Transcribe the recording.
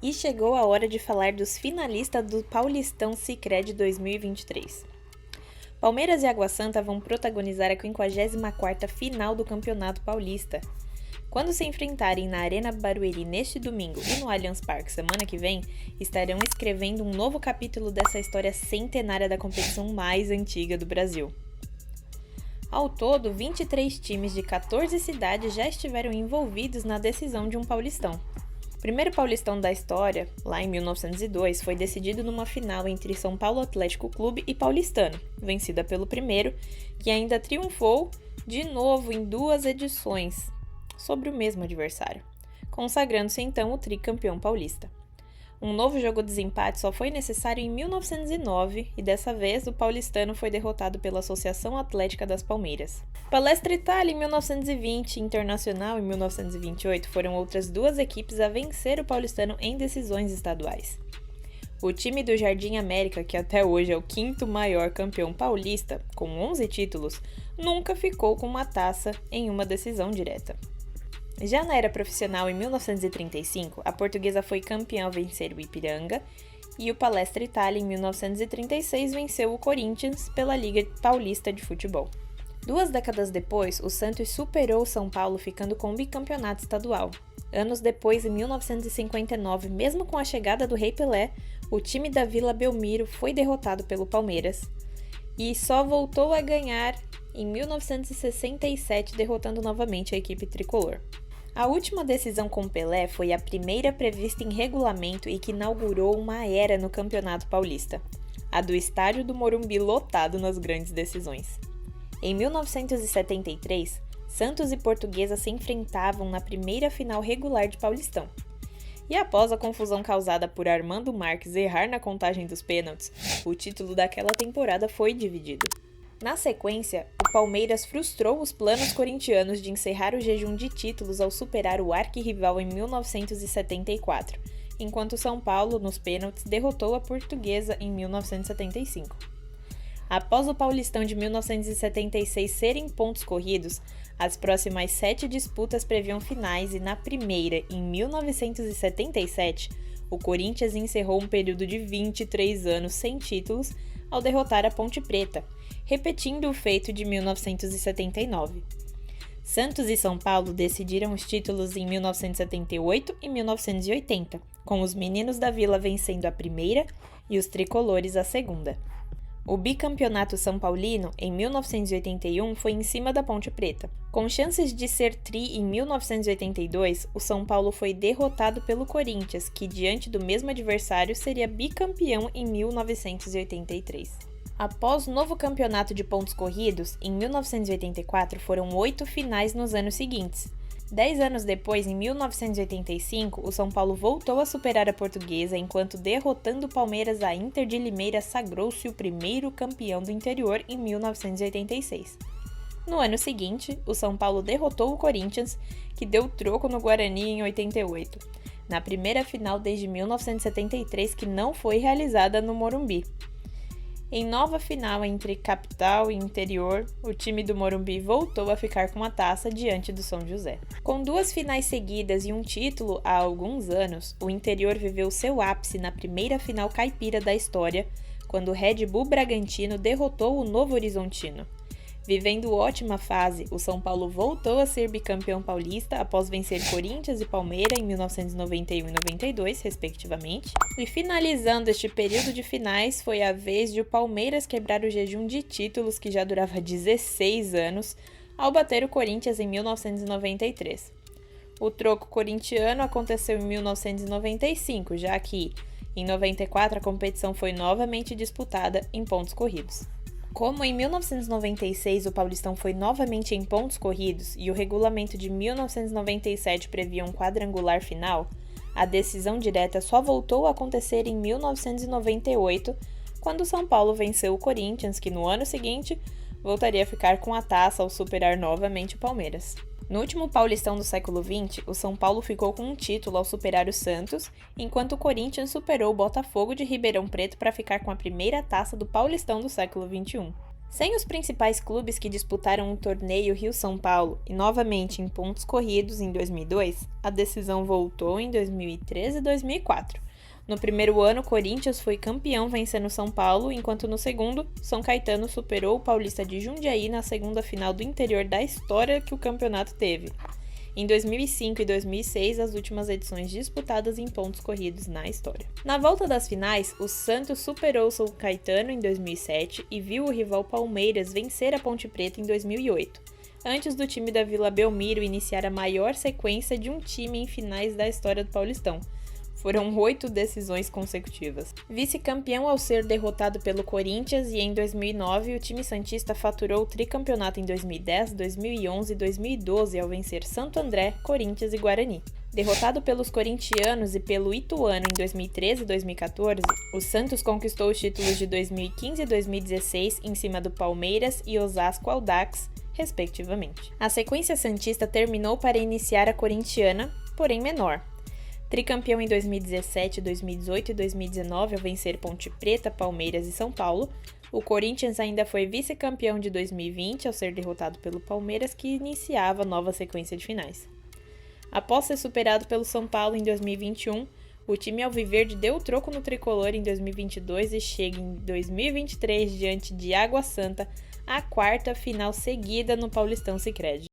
E chegou a hora de falar dos finalistas do Paulistão Sicredi 2023. Palmeiras e Água Santa vão protagonizar a 54ª final do Campeonato Paulista. Quando se enfrentarem na Arena Barueri neste domingo e no Allianz Parque semana que vem, estarão escrevendo um novo capítulo dessa história centenária da competição mais antiga do Brasil. Ao todo, 23 times de 14 cidades já estiveram envolvidos na decisão de um Paulistão. O primeiro Paulistão da história, lá em 1902, foi decidido numa final entre São Paulo Atlético Clube e Paulistano, vencida pelo primeiro, que ainda triunfou de novo em 2 edições, sobre o mesmo adversário, consagrando-se então o tricampeão paulista. Um novo jogo de desempate só foi necessário em 1909 e dessa vez o paulistano foi derrotado pela Associação Atlética das Palmeiras. Palestra Itália em 1920 e Internacional em 1928 foram outras 2 equipes a vencer o paulistano em decisões estaduais. O time do Jardim América, que até hoje é o 5º maior campeão paulista, com 11 títulos, nunca ficou com uma taça em uma decisão direta. Já na era profissional, em 1935, a Portuguesa foi campeã ao vencer o Ipiranga e o Palestra Itália, em 1936, venceu o Corinthians pela Liga Paulista de Futebol. 2 décadas depois, o Santos superou o São Paulo ficando com o bicampeonato estadual. Anos depois, em 1959, mesmo com a chegada do Rei Pelé, o time da Vila Belmiro foi derrotado pelo Palmeiras e só voltou a ganhar em 1967, derrotando novamente a equipe tricolor. A última decisão com Pelé foi a primeira prevista em regulamento e que inaugurou uma era no Campeonato Paulista, a do estádio do Morumbi lotado nas grandes decisões. Em 1973, Santos e Portuguesa se enfrentavam na primeira final regular de Paulistão. E após a confusão causada por Armando Marques errar na contagem dos pênaltis, o título daquela temporada foi dividido. Na sequência, o Palmeiras frustrou os planos corintianos de encerrar o jejum de títulos ao superar o arquirrival em 1974, enquanto São Paulo, nos pênaltis, derrotou a Portuguesa em 1975. Após o Paulistão de 1976 ser em pontos corridos, as próximas 7 disputas previam finais e na primeira, em 1977, o Corinthians encerrou um período de 23 anos sem títulos ao derrotar a Ponte Preta, repetindo o feito de 1979. Santos e São Paulo decidiram os títulos em 1978 e 1980, com os meninos da Vila vencendo a primeira e os tricolores a segunda. O bicampeonato São Paulino, em 1981, foi em cima da Ponte Preta. Com chances de ser tri em 1982, o São Paulo foi derrotado pelo Corinthians, que diante do mesmo adversário seria bicampeão em 1983. Após o novo campeonato de pontos corridos, em 1984 foram 8 finais nos anos seguintes. 10 anos depois, em 1985, o São Paulo voltou a superar a Portuguesa, enquanto derrotando o Palmeiras, a Inter de Limeira sagrou-se o primeiro campeão do interior em 1986. No ano seguinte, o São Paulo derrotou o Corinthians, que deu troco no Guarani em 88, na primeira final desde 1973 que não foi realizada no Morumbi. Em nova final entre capital e interior, o time do Morumbi voltou a ficar com a taça diante do São José. Com 2 finais seguidas e um título há alguns anos, o interior viveu seu ápice na primeira final caipira da história, quando o Red Bull Bragantino derrotou o Novo Horizontino. Vivendo ótima fase, o São Paulo voltou a ser bicampeão paulista após vencer Corinthians e Palmeiras em 1991 e 92, respectivamente. E finalizando este período de finais, foi a vez de o Palmeiras quebrar o jejum de títulos que já durava 16 anos, ao bater o Corinthians em 1993. O troco corintiano aconteceu em 1995, já que, em 94, a competição foi novamente disputada em pontos corridos. Como em 1996 o Paulistão foi novamente em pontos corridos e o regulamento de 1997 previa um quadrangular final, a decisão direta só voltou a acontecer em 1998, quando o São Paulo venceu o Corinthians, que no ano seguinte voltaria a ficar com a taça ao superar novamente o Palmeiras. No último Paulistão do século XX, o São Paulo ficou com um título ao superar o Santos, enquanto o Corinthians superou o Botafogo de Ribeirão Preto para ficar com a primeira taça do Paulistão do século XXI. Sem os principais clubes que disputaram o torneio Rio-São Paulo e novamente em pontos corridos em 2002, a decisão voltou em 2013 e 2004. No primeiro ano, o Corinthians foi campeão vencendo São Paulo, enquanto no segundo, São Caetano superou o Paulista de Jundiaí na segunda final do interior da história que o campeonato teve. Em 2005 e 2006, as últimas edições disputadas em pontos corridos na história. Na volta das finais, o Santos superou o São Caetano em 2007 e viu o rival Palmeiras vencer a Ponte Preta em 2008, antes do time da Vila Belmiro iniciar a maior sequência de um time em finais da história do Paulistão. Foram 8 decisões consecutivas. Vice-campeão ao ser derrotado pelo Corinthians, e em 2009 o time santista faturou o tricampeonato em 2010, 2011 e 2012 ao vencer Santo André, Corinthians e Guarani. Derrotado pelos corintianos e pelo Ituano em 2013 e 2014, o Santos conquistou os títulos de 2015 e 2016 em cima do Palmeiras e Osasco Audax, respectivamente. A sequência santista terminou para iniciar a corintiana, porém menor. Tricampeão em 2017, 2018 e 2019 ao vencer Ponte Preta, Palmeiras e São Paulo, o Corinthians ainda foi vice-campeão de 2020 ao ser derrotado pelo Palmeiras, que iniciava a nova sequência de finais. Após ser superado pelo São Paulo em 2021, o time alviverde deu o troco no tricolor em 2022 e chega em 2023 diante de Água Santa, a quarta final seguida no Paulistão Sicredi.